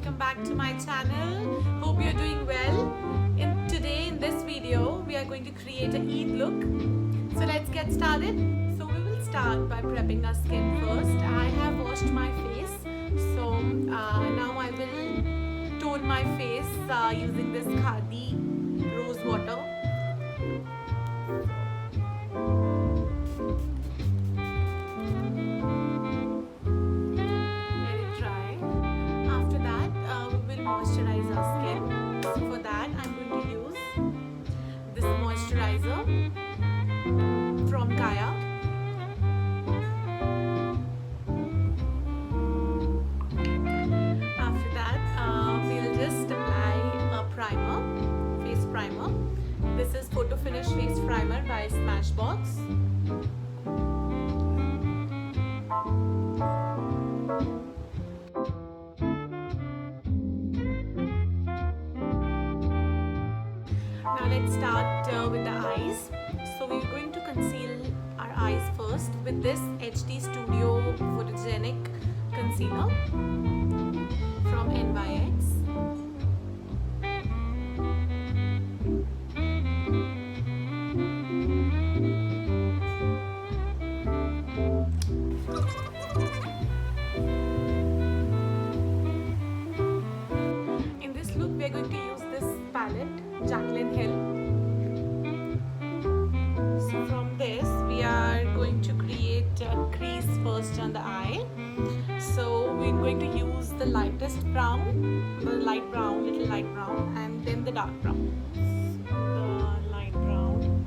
welcome back to my channel. Hope you're doing well. Today in this video we are going to create an Eid look. So let's get started. So we will start by prepping our skin first. I have washed my face, so now I will tone my face using this Khadi rose water. Moisturize our skin. So for that I'm going to use this moisturizer from Kajal. After that we'll just apply a primer, face primer. This is Photo Finish Face Primer by Samshbox. Now let's start with the eyes. So we're going to conceal our eyes first with this HD Studio Photogenic Concealer from NYX. In this look we're going to use this palette, Jaclyn. So from this we are going to create a crease first on the eye. So we're going to use the lightest brown, the light brown, little light brown, and then the dark brown. The light brown.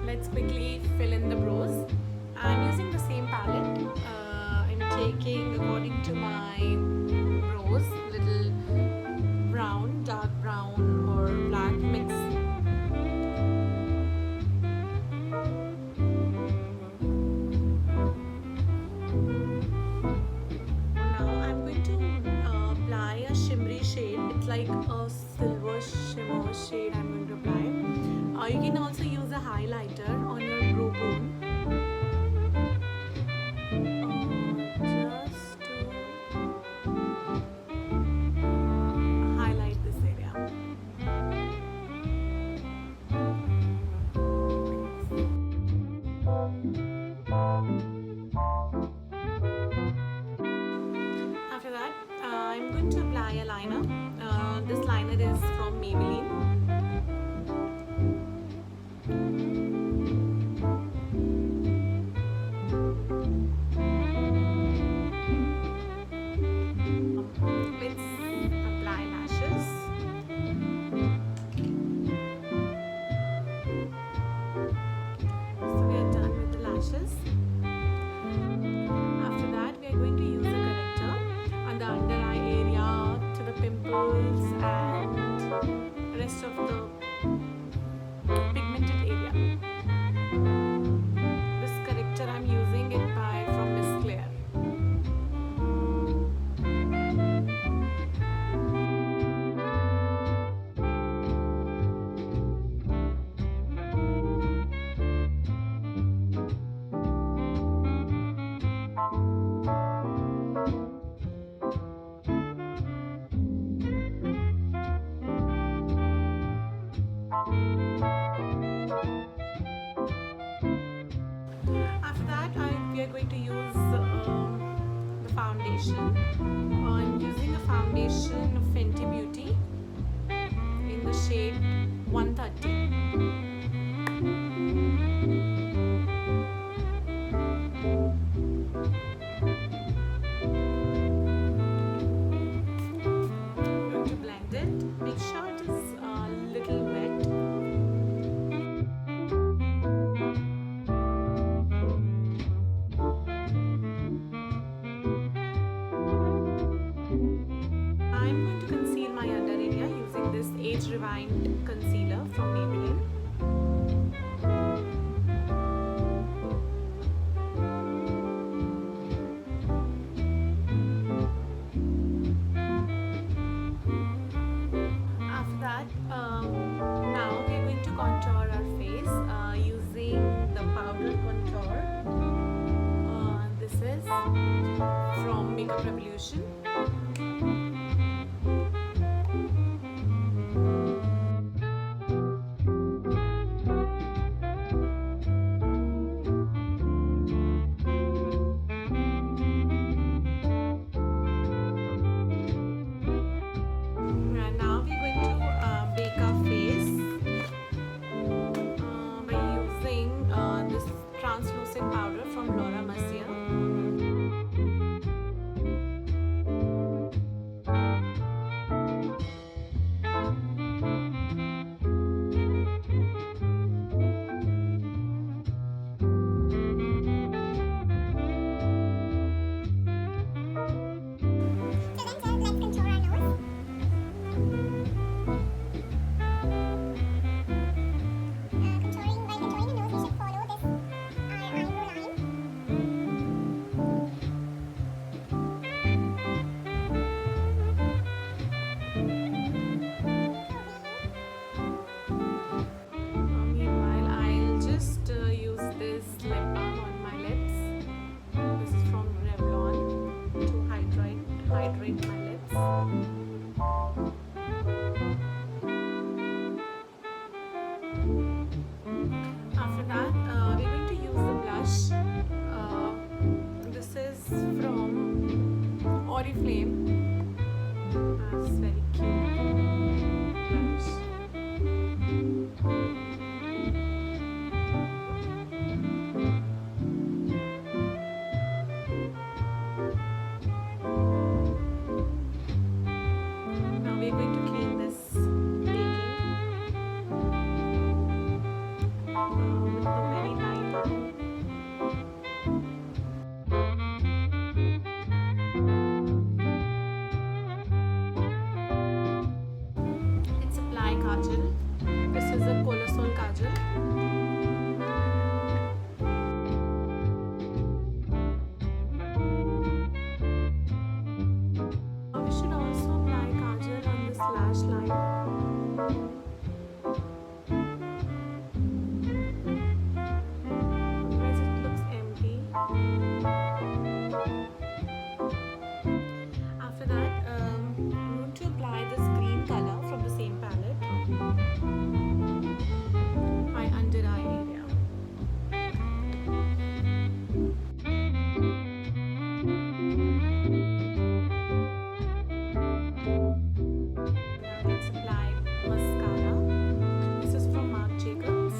Let's quickly fill in the brows. I'm using the same palette. I'm taking, according to my brows, little brown, dark brown or black mix. Now I'm going to apply a shimmery shade. It's like a silver shimmer shade I'm going to apply. You can also use a highlighter on your brow bone. Just to highlight this area. After that, I'm going to apply a liner. This liner is from Maybelline. After that we are going to use a corrector on the under eye area, to the pimples and rest of the pigmented area. This corrector I'm using it from Clair. We are going to use the foundation. I'm using a foundation of Fenty Beauty in the shade 130. Revolution. And now we're going to bake our face by using this translucent powder from Mercier. Meanwhile, I'll just use this lip balm on my lips. This is from Revlon to hydrate my lips. After that, we're going to use the blush. This is from Oriflame. It's very cute blush. Now we're going to clean this baking with the very light balm. Let's apply Kajal. This is a colosole Kajal. We should also apply Kajal on this lash line. Otherwise it looks empty. After that, I'm going to apply this green color from the same palette. My under eye area. Now let's apply mascara. This is from Marc Jacobs.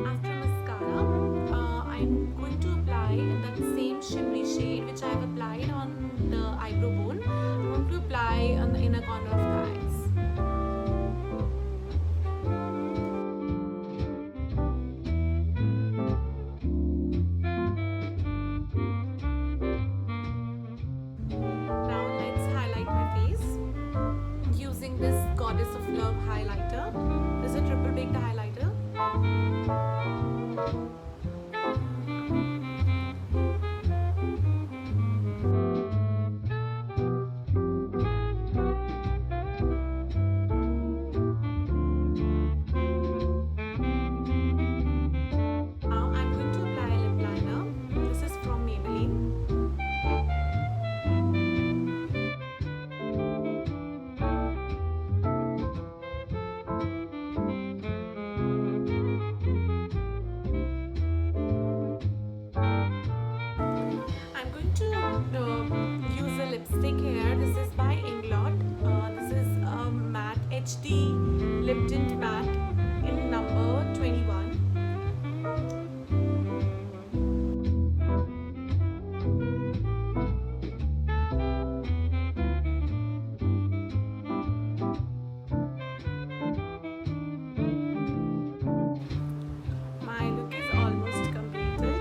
After mascara, I'm going to apply that same shimmery shade which I've applied on the eyebrow bone. I'm going to apply on the inner corner of the eyes. Now let's highlight my face using this Goddess of Love highlighter. This is a triple baked highlighter. Now I'm going to apply a lip liner. This is from Maybelline. I'm going to use a lipstick here. This is by Inglot. This is a matte HD lip tint matte in number 21. My look is almost completed.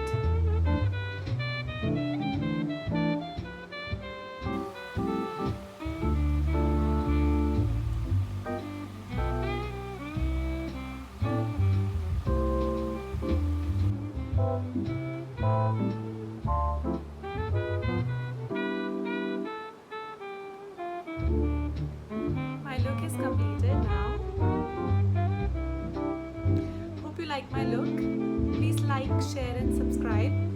My look is completed. like my look, please like, share and subscribe.